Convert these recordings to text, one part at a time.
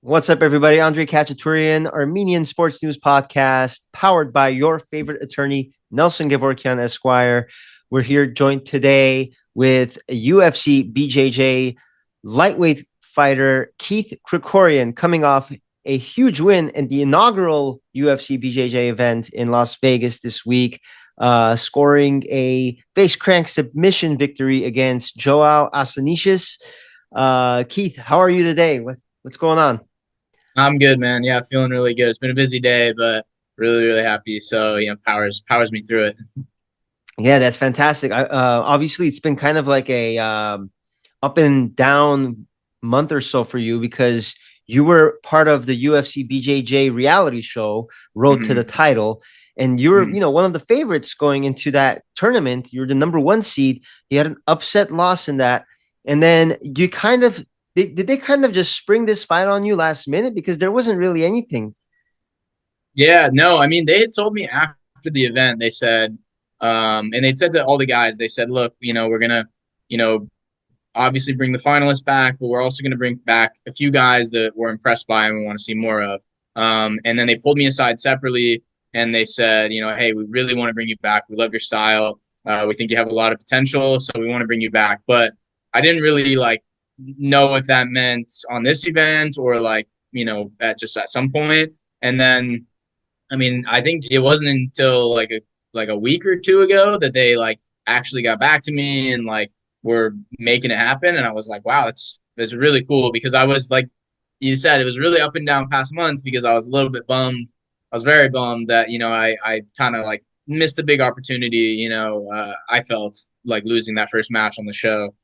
What's up, everybody? Andre Khachaturian, Armenian Sports News Podcast, powered by your favorite attorney, Nelson Gevorkian Esquire. We're here joined today with UFC BJJ lightweight fighter Keith Krikorian, coming off a huge win in the inaugural UFC BJJ event in Las Vegas this week, scoring a face crank submission victory against Joao Asanicius. Keith, how are you today? What's going on? I'm good, man. Yeah, feeling really good. It's been a busy day, but really, really happy. So, powers me through it. Yeah, that's fantastic. Obviously, it's been kind of like a up and down month or so for you because you were part of the UFC BJJ reality show, Road to the hmm Title, and you were, hmm one of the favorites going into that tournament. You were the number one seed. You had an upset loss in that, and then you kind of did they kind of just spring this fight on you last minute because there wasn't really anything. Yeah, no, I mean, they had told me after the event, they said, and they'd said to all the guys, they said, look, we're gonna, you know, obviously bring the finalists back, but we're also gonna bring back a few guys that we're impressed by and we want to see more of. And then they pulled me aside separately and they said, hey, we really want to bring you back. We love your style. We think you have a lot of potential, so we want to bring you back. But I didn't really like know if that meant on this event or like, at some point. And then I mean, I think it wasn't until like a week or two ago that they like actually got back to me and like were making it happen. And I was like, wow, that's really cool because I was like you said, it was really up and down past month because I was a little bit bummed. I was very bummed that I kind of like missed a big opportunity. I felt like losing that first match on the show.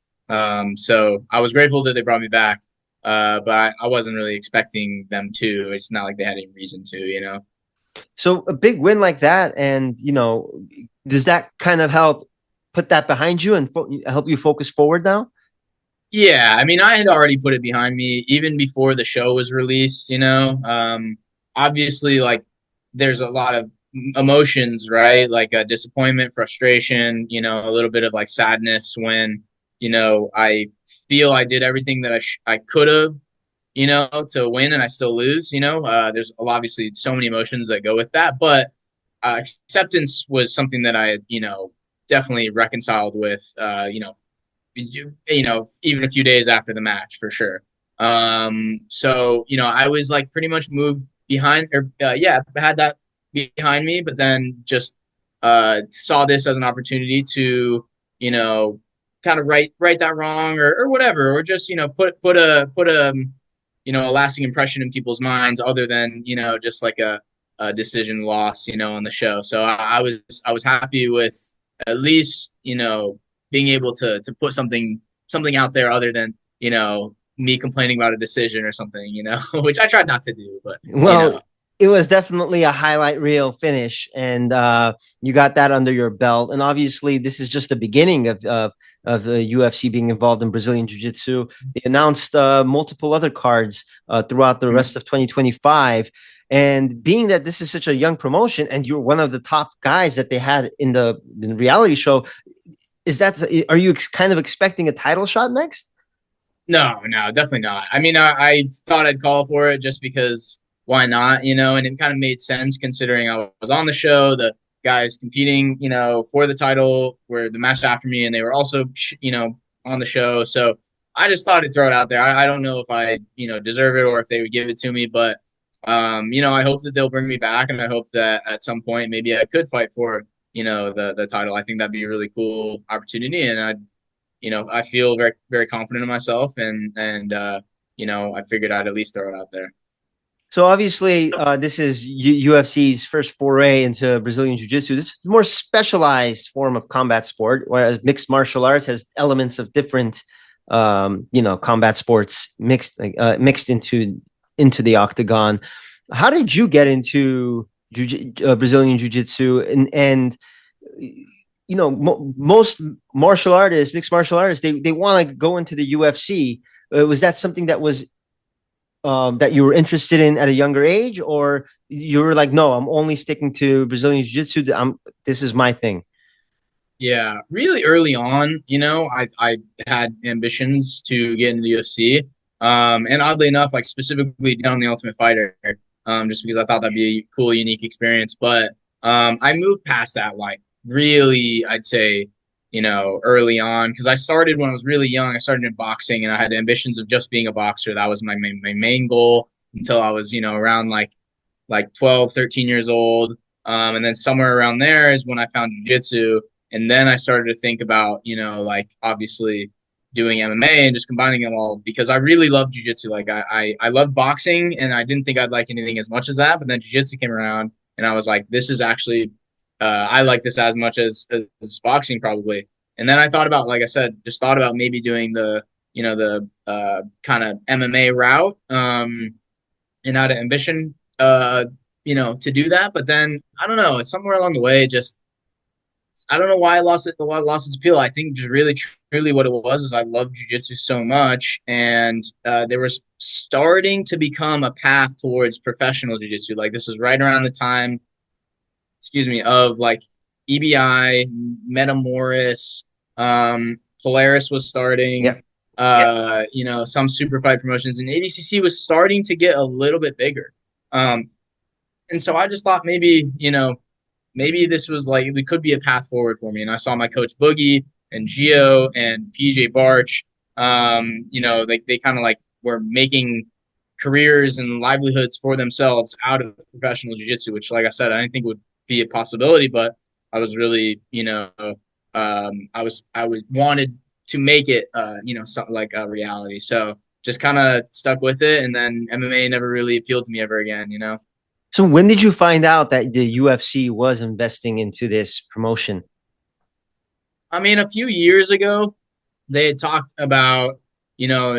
So I was grateful that they brought me back. But I wasn't really expecting them to. It's not like they had any reason to. So a big win like that, and does that kind of help put that behind you and help you focus forward now? Yeah, I mean, I had already put it behind me even before the show was released. Obviously, like, there's a lot of emotions, right? Like disappointment, frustration, a little bit of like sadness when, I feel I did everything that I could have, to win and I still lose. There's obviously so many emotions that go with that, but acceptance was something that I, definitely reconciled with, even a few days after the match for sure. So I was like pretty much moved behind, or yeah, had that behind me, but then just saw this as an opportunity to, you know, kind of right that wrong or whatever, or just put a lasting impression in people's minds, other than just like a decision loss, on the show. So I was happy with at least being able to put something out there other than me complaining about a decision or something, which I tried not to do, but Well, it was definitely a highlight reel finish, and you got that under your belt. And obviously, this is just the beginning of the UFC being involved in Brazilian Jiu Jitsu. They announced multiple other cards throughout the rest of 2025. And being that this is such a young promotion, and you're one of the top guys that they had in the reality show, are you kind of expecting a title shot next? No, no, definitely not. I mean, I thought I'd call for it just because why not, and it kind of made sense considering I was on the show. The guys competing, for the title were the match after me, and they were also, on the show. So I just thought I'd throw it out there. I don't know if I, deserve it or if they would give it to me, but, I hope that they'll bring me back, and I hope that at some point maybe I could fight for, the title. I think that'd be a really cool opportunity, and I feel very, very confident in myself, and I figured I'd at least throw it out there. So obviously, this is UFC's first foray into Brazilian Jiu-Jitsu. This is a more specialized form of combat sport, whereas mixed martial arts has elements of different, combat sports mixed into the octagon. How did you get into Brazilian Jiu-Jitsu? And most martial artists, mixed martial artists, they want to go into the UFC. Was that something that you were interested in at a younger age, or you were like, no, I'm only sticking to Brazilian Jiu-Jitsu. This is my thing. Yeah, really early on, I had ambitions to get into the UFC. And oddly enough, like specifically down the Ultimate Fighter, just because I thought that'd be a cool, unique experience. But I moved past that, like really, I'd say, early on, because I started when I was really young. I started in boxing, and I had ambitions of just being a boxer. That was my main goal until I was, around like 12, 13 years old. And then somewhere around there is when I found jiu-jitsu. And then I started to think about, like obviously doing MMA and just combining them all because I really love jiu-jitsu. Like I love boxing and I didn't think I'd like anything as much as that. But then jiu-jitsu came around and I was like, this is actually, I like this as much as boxing probably. And then I thought about, like I said, just thought about maybe doing the kind of MMA route and out of ambition to do that. But then I don't know, somewhere along the way, just I don't know why why it lost its appeal. I think just really truly what it was is I love jujitsu so much, and there was starting to become a path towards professional jujitsu. Like this was right around the time, excuse me, of like EBI, Metamoris, Polaris was starting. Yeah. Some super fight promotions, and ADCC was starting to get a little bit bigger. And so I just thought maybe this was like it could be a path forward for me. And I saw my coach Boogie and Gio and PJ Barch. They kind of like were making careers and livelihoods for themselves out of professional jiu-jitsu, which, like I said, I didn't think would be a possibility, but I was really, I wanted to make it, something like a reality. So just kind of stuck with it. And then MMA never really appealed to me ever again. So when did you find out that the UFC was investing into this promotion? I mean, a few years ago, they had talked about,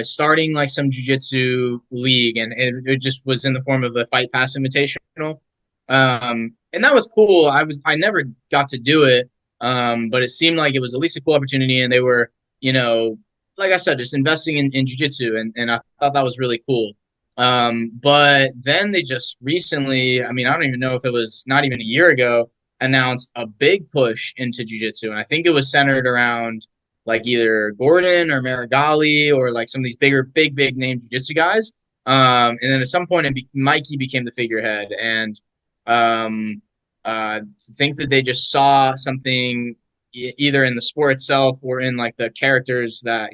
starting like some jiu-jitsu league, and it just was in the form of the Fight Pass Invitational. And that was cool. I never got to do it, but it seemed like it was at least a cool opportunity, and they were, like I said, just investing in jiu-jitsu, and I thought that was really cool. But then they just recently, I mean, I don't even know if it was not even a year ago, announced a big push into jiu-jitsu. And I think it was centered around like either Gordon or Marigali or like some of these big name jiu-jitsu guys. And then at some point, Mikey became the figurehead. And think that they just saw something either in the sport itself or in like the characters that,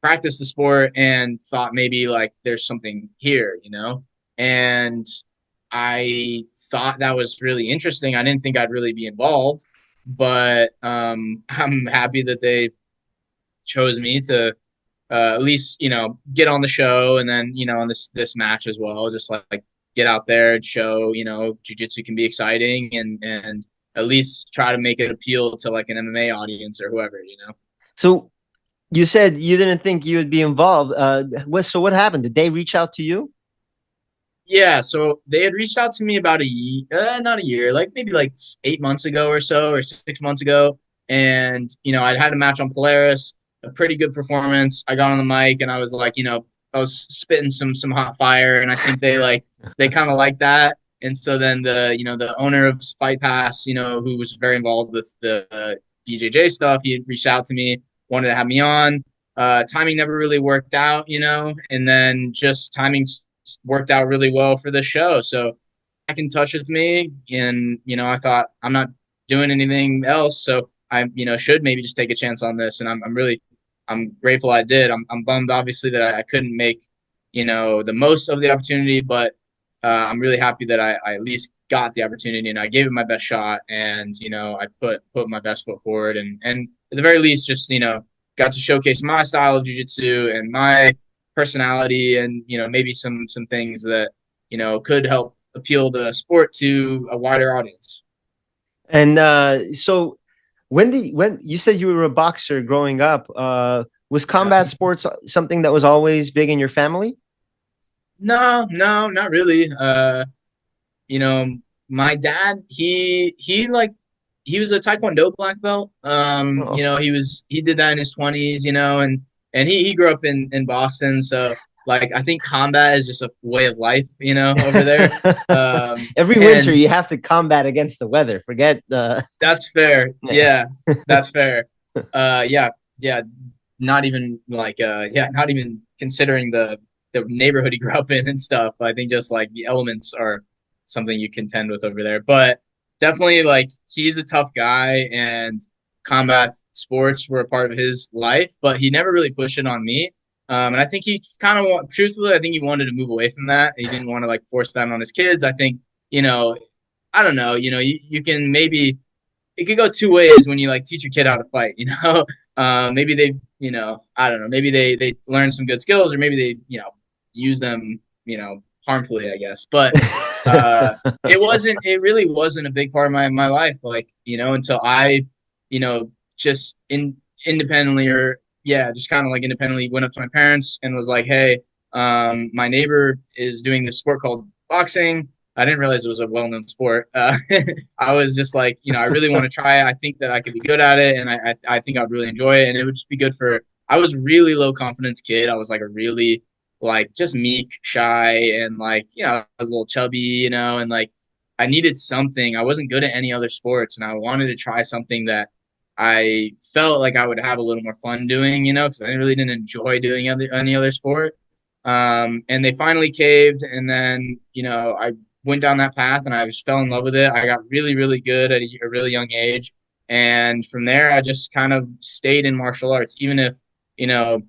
practice the sport and thought maybe like there's something here. And I thought that was really interesting. I didn't think I'd really be involved, but I'm happy that they chose me to at least get on the show, and then on this match as well, just like get out there and show jiu-jitsu can be exciting, and at least try to make it appeal to like an MMA audience or whoever. So you said you didn't think you would be involved. So what happened? Did they reach out to you? Yeah, so they had reached out to me about not a year, like maybe like 8 months ago or so, or 6 months ago. And, I'd had a match on Polaris, a pretty good performance. I got on the mic and I was like, I was spitting some hot fire, and I think they kind of like that. And so then the owner of Fight Pass, who was very involved with the BJJ stuff, he reached out to me, wanted to have me on. Timing never really worked out, and then just timing worked out really well for the show. So back in touch with me, and I thought I'm not doing anything else, so I should maybe just take a chance on this. And I'm grateful I did. I'm bummed obviously that I couldn't make the most of the opportunity, but I'm really happy that I at least got the opportunity and I gave it my best shot, and I put my best foot forward, and at the very least just got to showcase my style of jiu-jitsu and my personality, and maybe some things that could help appeal the sport to a wider audience. And so when you said you were a boxer growing up, was combat sports something that was always big in your family? No, not really. My dad, he was a Taekwondo black belt. He did that in his 20s, and he grew up in Boston. So like, I think combat is just a way of life, over there. Every winter you have to combat against the weather. Forget the. That's fair. Yeah, that's fair. Yeah. Not even like, not even considering the neighborhood he grew up in and stuff. I think just like the elements are something you contend with over there. But definitely, like, he's a tough guy, and combat sports were a part of his life, but he never really pushed it on me. And I think he kind of, truthfully, I think he wanted to move away from that. He didn't want to like force that on his kids. I think, I don't know, you can maybe, it could go two ways when you like teach your kid how to fight, maybe they, I don't know, maybe they learn some good skills, or maybe they, use them, harmfully, I guess. But it really wasn't a big part of my life, like, until I, just independently, or yeah, just kind of like independently went up to my parents and was like, hey, my neighbor is doing this sport called boxing. I didn't realize it was a well-known sport. I was just like, I really want to try it. I think that I could be good at it, and I think I'd really enjoy it, and it would just be good for. I was really low confidence kid. I was like a really like just meek, shy, and like I was a little chubby, and like I needed something. I wasn't good at any other sports, and I wanted to try something that I felt like I would have a little more fun doing, because I really didn't enjoy doing any other sport. And they finally caved, and then I went down that path, and I just fell in love with it. I got really, really good at a really young age, and from there, I just kind of stayed in martial arts, you know,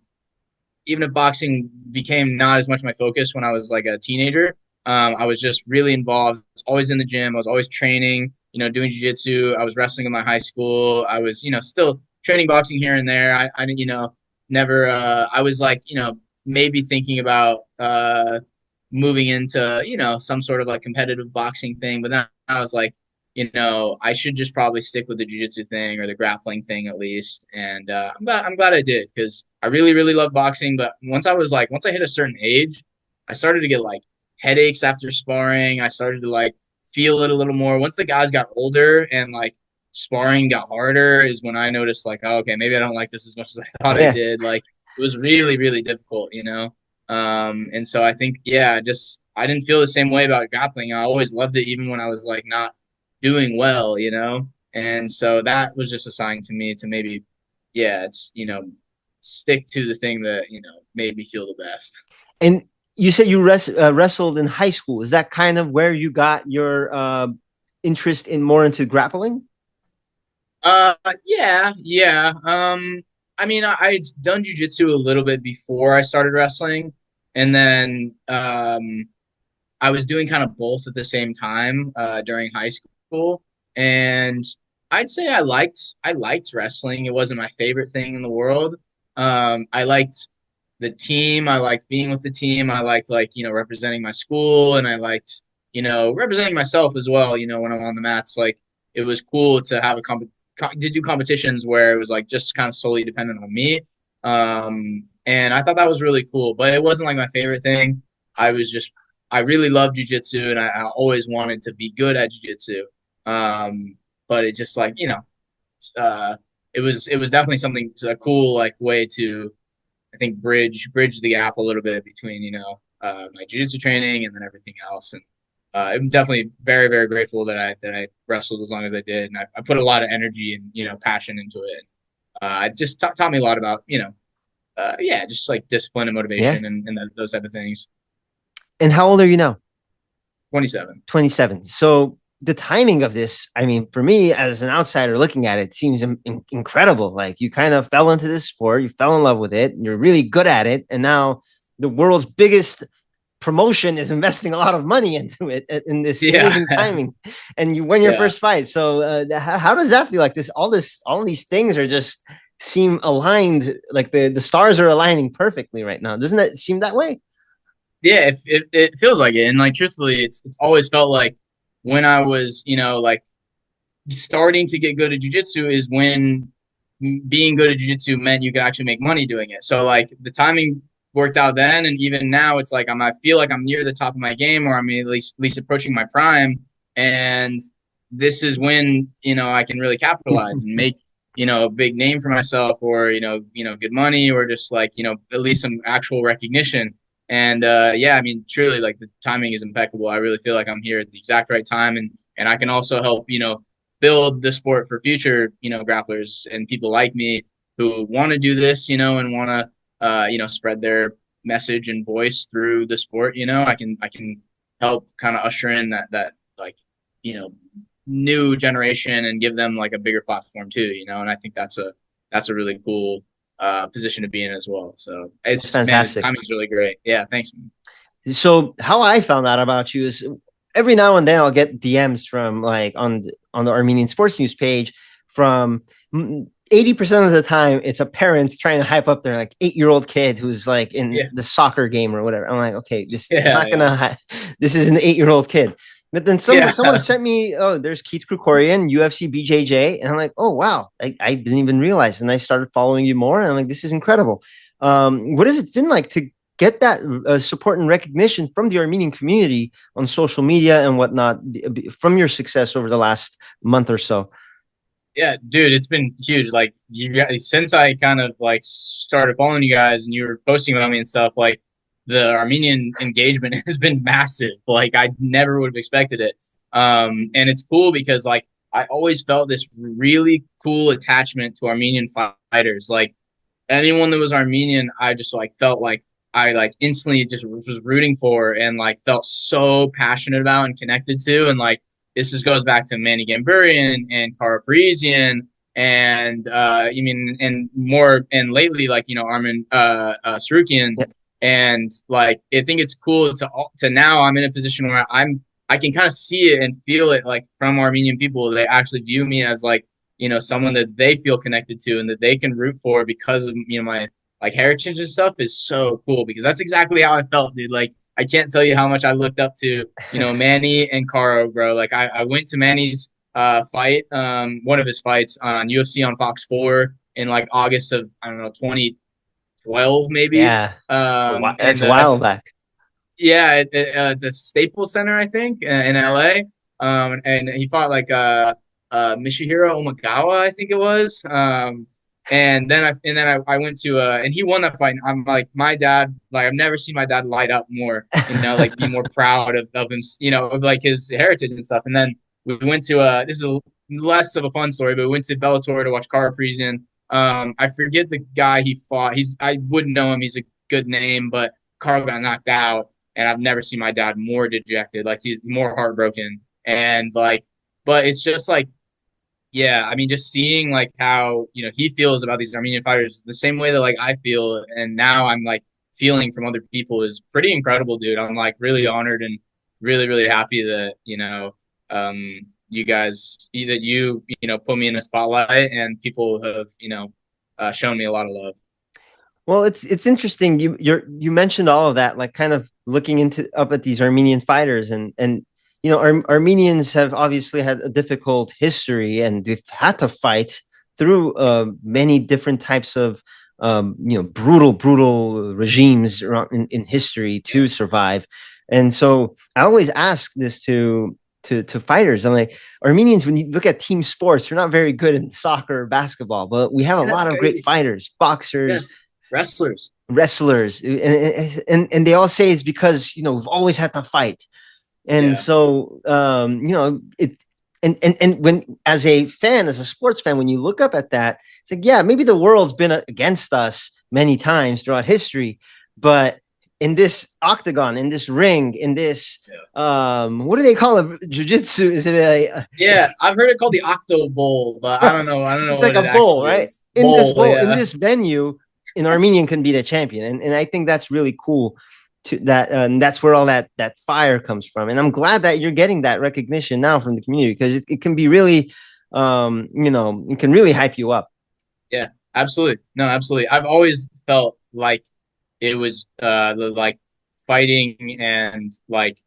even if boxing became not as much my focus when I was like a teenager. I was just really involved. I was always in the gym. I was always training, doing jiu-jitsu. I was wrestling in my high school. I was, still training boxing here and there. I didn't, never, I was like, maybe thinking about moving into, some sort of like competitive boxing thing. But then I was like, I should just probably stick with the jiu-jitsu thing or the grappling thing at least. And I'm glad I did, because I really, really love boxing. But once I hit a certain age, I started to get like headaches after sparring. I started to like feel it a little more. Once the guys got older and like sparring got harder is when I noticed like, oh, okay, maybe I don't like this as much as I thought I Yeah. did. Like it was really, really difficult, and so I think, yeah, just I didn't feel the same way about grappling. I always loved it, even when I was like not doing well, and so that was just a sign to me to maybe, yeah, it's stick to the thing that made me feel the best. And you said you wrestled in high school. Is that kind of where you got your interest in more into grappling? Yeah, yeah. I mean, I'd done jujitsu a little bit before I started wrestling, and then I was doing kind of both at the same time during high school, and I'd say I liked wrestling. It wasn't my favorite thing in the world. I liked the team. I liked being with the team. I liked like representing my school, and I liked representing myself as well. When I'm on the mats, like it was cool to have to do competitions where it was like just kind of solely dependent on me. And I thought that was really cool, but it wasn't like my favorite thing. I was just I really loved jujitsu, and I always wanted to be good at jujitsu. But it just like uh, it was definitely something a cool like way to I think bridge the gap a little bit between my jiu-jitsu training and then everything else. And I'm definitely very, very grateful that I wrestled as long as I did, and I put a lot of energy and passion into it. It just taught me a lot about yeah, just like discipline and Yeah. motivation and those type of things. And how old are you now? 27. 27. So the timing of this, I mean, for me as an outsider looking at it, seems incredible. Like you kind of fell into this sport, you fell in love with it, and you're really good at it, and now the world's biggest promotion is investing a lot of money into it in this Yeah, amazing timing, and you win your yeah. first fight. So how does that feel? Like all these things are just seem aligned, like the stars are aligning perfectly right now. Doesn't that seem that way? Yeah, it feels like it, and like truthfully, it's always felt like when I was like starting to get good at jujitsu is when being good at jujitsu meant you could actually make money doing it. So like the timing worked out then, and even now it's like I feel like I'm near the top of my game, or I'm at least approaching my prime, and this is when I can really capitalize and make a big name for myself, or good money, or just like at least some actual recognition. And yeah, I mean, truly, like the timing is impeccable. I really feel like I'm here at the exact right time, and I can also help build the sport for future grapplers and people like me who want to do this, and want to spread their message and voice through the sport, I can help kind of usher in that like, you know, new generation and give them like a bigger platform too, and I think that's a really cool position to be in as well. So That's it's man, its fantastic. timing's really great. Yeah, thanks. So how I found out about you is every now and then I'll get DMs from like on the Armenian Sports News page from 80% of the time it's a parent trying to hype up their like 8-year-old kid who's like in Yeah, the soccer game or whatever. I'm like, okay, this I'm yeah, not yeah, gonna this is an 8-year-old kid. But then yeah. someone sent me, oh, there's Keith Krikorian, UFC BJJ, and I'm like, oh wow, I didn't even realize, and I started following you more, and I'm like, this is incredible. What has it been like to get that support and recognition from the Armenian community on social media and whatnot from your success over the last month or so? Yeah, dude, it's been huge. Like you guys, since I kind of like started following you guys and you were posting about me and stuff, like the Armenian engagement has been massive. Like I never would have expected it. And it's cool because like I always felt this really cool attachment to Armenian fighters. Like anyone that was Armenian, I just like felt like I like instantly just was rooting for and like felt so passionate about and connected to. And like this just goes back to Manny Gamburian and Kara Parisian and you mean and more and lately like Armin Sarukian. Yeah. And like I think it's cool to now I'm in a position where I can kind of see it and feel it like from Armenian people. They actually view me as like someone that they feel connected to and that they can root for because of my like heritage and stuff is so cool because that's exactly how I felt, dude. Like I can't tell you how much I looked up to Manny and Caro, bro. Like I went to Manny's fight, one of his fights on UFC on Fox 4 in like August of I don't know 2012 maybe. Yeah, that's And a while back. yeah, at the Staples Center, I think, in LA. And he fought like Mishihiro Omagawa, I think it was. And then I went to and he won that fight. And I'm like my dad, like I've never seen my dad light up more, like be more proud of him, of like his heritage and stuff. And then we went to this is less of a fun story, but we went to Bellator to watch Kara Parisian. I forget the guy he fought. I wouldn't know him. He's a good name, but Carl got knocked out, and I've never seen my dad more dejected. Like he's more heartbroken, and like, but it's just like, yeah, I mean, just seeing like how he feels about these Armenian fighters the same way that like I feel, and now I'm like feeling from other people is pretty incredible, dude. I'm like really honored and really really happy that you guys that put me in a spotlight and people have shown me a lot of love. Well, it's interesting. You mentioned all of that, like kind of looking into up at these Armenian fighters, and Armenians have obviously had a difficult history, and they've had to fight through many different types of brutal regimes around in history to survive. And so I always ask this to fighters. I'm like, Armenians, when you look at team sports, they're not very good in soccer or basketball, but we have a Yeah, lot of great fighters, boxers, yes, wrestlers. wrestlers, and they all say it's because we've always had to fight. And Yeah, so it and when as a fan, as a sports fan, when you look up at that, it's like, yeah, maybe the world's been against us many times throughout history, but in this octagon, in this ring, in this what do they call it, jiu-jitsu, is it yeah. I've heard it called the Octo Bowl, but I don't know. I don't know it's like what a it bowl, actually right? is. In this bowl, in Yeah, this venue, an Armenian can be the champion, and I think that's really cool. To that, and that's where all that fire comes from. And I'm glad that you're getting that recognition now from the community because it can be really, it can really hype you up. yeah. Absolutely. No, absolutely. I've always felt like it was the like fighting and like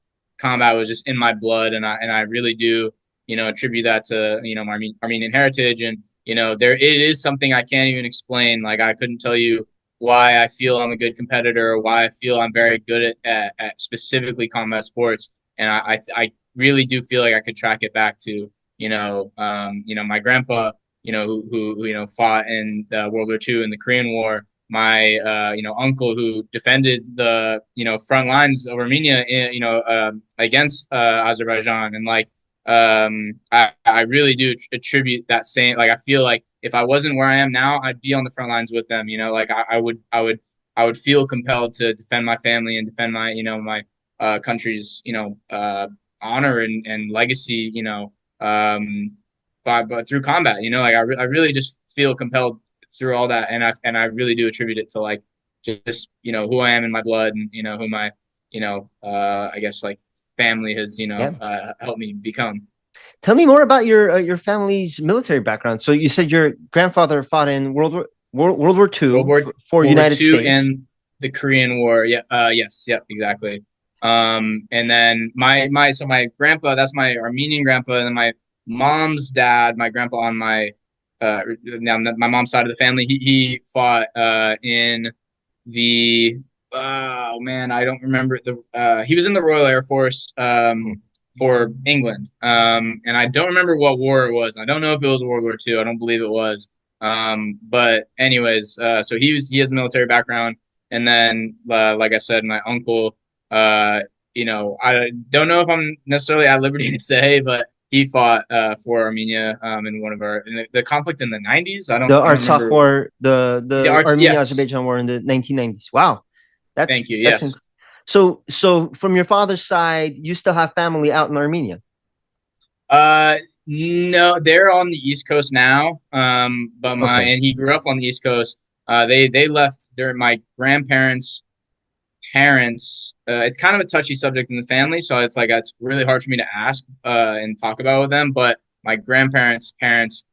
combat was just in my blood, and I really do attribute that to my Armenian heritage, and there it is something I can't even explain. Like I couldn't tell you why I feel I'm a good competitor or why I feel I'm very good at specifically combat sports, and I really do feel like I could track it back to my grandpa who fought in the World War II and the Korean War, my uncle who defended the front lines of Armenia against Azerbaijan, and like I really do attribute that same, like I feel like if I wasn't where I am now I'd be on the front lines with them, like I would I would feel compelled to defend my family and defend my, my country's, honor and legacy, but through combat, like I really just feel compelled through all that, and I really do attribute it to like just who I am in my blood, and who my I guess like family has Yeah. helped me become. Tell me more about your family's military background. So you said your grandfather fought in World War World II War for World War United Two States. and the Korean War. Yeah. Yes. Yep. Exactly. And then my grandpa, that's my Armenian grandpa, and then my mom's dad, my grandpa on now my mom's side of the family, he fought in the oh man, I don't remember he was in the Royal Air Force for England. And I don't remember what war it was. I don't know if it was World War II. I don't believe it was. But anyways, so he has a military background, and then like I said, my uncle, I don't know if I'm necessarily at liberty to say, but he fought for Armenia in one of the conflict in the 90s. The I don't Artsakh remember. War, The the arts, yes. Armenia-Azerbaijan War in the 1990s. Wow, Thank you. that's Yes. so. From your father's side, you still have family out in Armenia. Uh, no, they're on the East Coast now. But Okay, and he grew up on the East Coast. They left my grandparents' parents. It's kind of a touchy subject in the family, so it's really hard for me to ask and talk about with them. But my grandparents' parents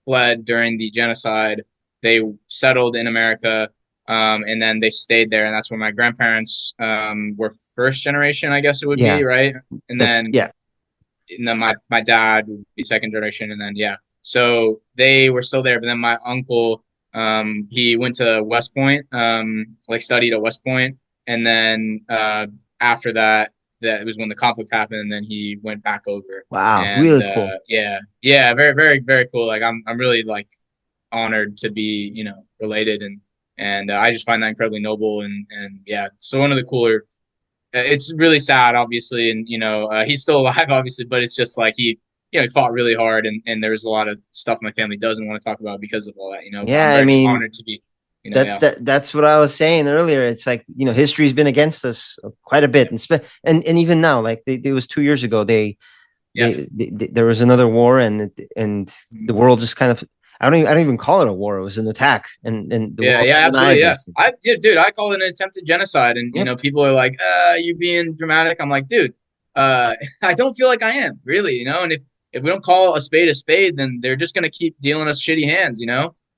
fled during the genocide. They settled in America, and then they stayed there, and that's where my grandparents were first generation, I guess it would be, yeah, right? And that's then yeah. my dad would be second generation, and then yeah, so they were still there. But then my uncle, he went to West Point, like studied at West Point, and then after that, that was when the conflict happened, and then he went back over. Wow, And really cool. yeah, yeah, very, very, very cool. Like I'm really like honored to be related, and I just find that incredibly noble, and yeah, so one of the cooler. It's really sad, obviously, and he's still alive, obviously, but it's just like he fought really hard, and there's a lot of stuff my family doesn't want to talk about because of all that, But Yeah, I'm I very just mean, honored to be, yeah, that's what I was saying earlier. It's like history's been against us quite a bit, yeah, and even now, like it was 2 years ago, yeah, there was another war, and the mhm. world just kind of I don't even call it a war. It was an attack, and the Yeah, world yeah, denied absolutely, yeah. this. Dude, I call it an attempted genocide, and Yep, people are like, you being dramatic." I'm like, dude, I don't feel like I am really, and if we don't call a spade, then they're just gonna keep dealing us shitty hands.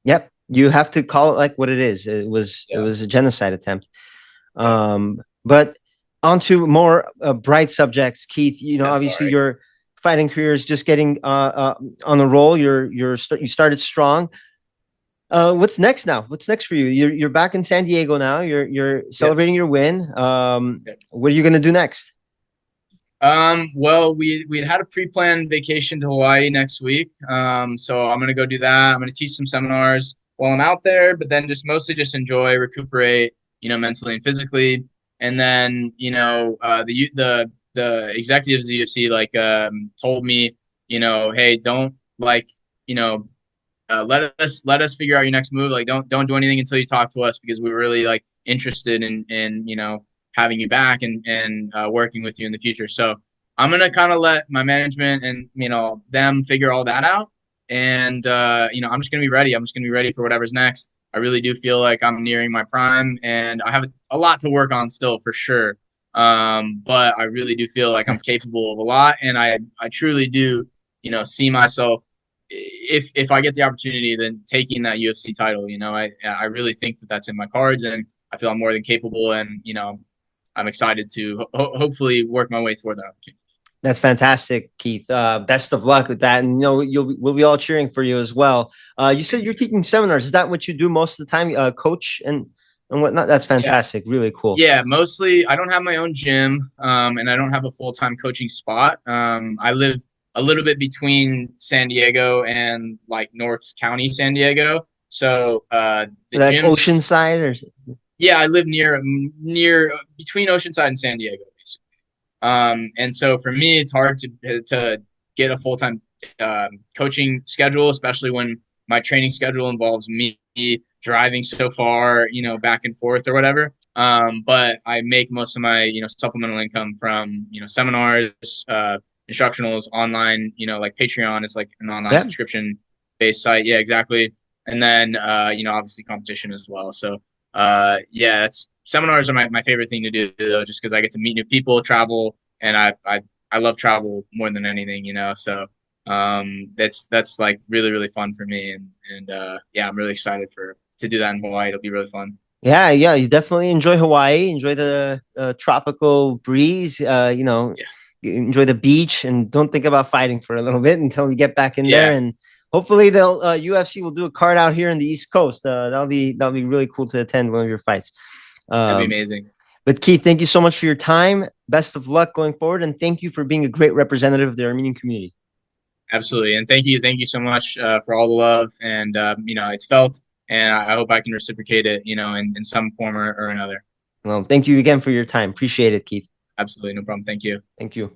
yep. You have to call it like what it is. It Yeah, was a genocide attempt. yeah, But onto more bright subjects, Keith. yeah. Obviously Sorry. your fighting career is just getting on a roll. You started strong. What's next now? What's next for you? You're back in San Diego now. You're Yeah. celebrating your win. Yeah. What are you gonna do next? Well, we'd had a pre-planned vacation to Hawaii next week. So I'm gonna go do that. I'm gonna teach some seminars while I'm out there, but then just mostly just enjoy, recuperate, mentally and physically. And then, the executives of the UFC told me, hey, don't like, you know, let us figure out your next move. Like, don't do anything until you talk to us, because we're really like interested in having you back and working with you in the future. So I'm gonna kind of let my management and them figure all that out, and I'm just gonna be ready. I'm just gonna be ready for whatever's next. I really do feel like I'm nearing my prime, and I have a lot to work on still for sure. But I really do feel like I'm capable of a lot, and I truly do see myself, if I get the opportunity, then taking that UFC title. I really think that that's in my cards, and I feel I'm more than capable, and I'm excited to hopefully work my way toward that opportunity. That's fantastic, Keith. Best of luck with that, and we'll be all cheering for you as well. You said Thank you're you. teaching seminars. Is that what you do most of the time? Coach and whatnot. That's Yeah, fantastic. Really cool. yeah. Mostly, I don't have my own gym, and I don't have a full-time coaching spot. I live a little bit between San Diego and like North County, San Diego. So the Like gyms, Oceanside or yeah, I live near between Oceanside and San Diego, basically. And so for me, it's hard to get a full time coaching schedule, especially when my training schedule involves me driving so far, back and forth or whatever. But I make most of my, supplemental income from, seminars, instructionals, online, like Patreon is like an online Yeah. subscription based site. Yeah, exactly. And then, obviously competition as well. So, yeah, seminars are my favorite thing to do though, just because I get to meet new people, travel, and I love travel more than anything, so that's like really really fun for me, and yeah, I'm really excited to do that in Hawaii. It'll be really fun. Yeah, yeah, you definitely enjoy Hawaii, enjoy the tropical breeze, Yeah, enjoy the beach, and don't think about fighting for a little bit until you get back in there. yeah, And hopefully, they'll UFC will do a card out here in the East Coast. That'll be really cool to attend one of your fights. that'd be Um, amazing. but Keith, thank you so much for your time. Best of luck going forward, and thank you for being a great representative of the Armenian community. Absolutely, and thank you so much for all the love, and it's felt, and I hope I can reciprocate it, in some form or another. Well, thank you again for your time. Appreciate it, Keith. Absolutely, no problem. Thank you. Thank you.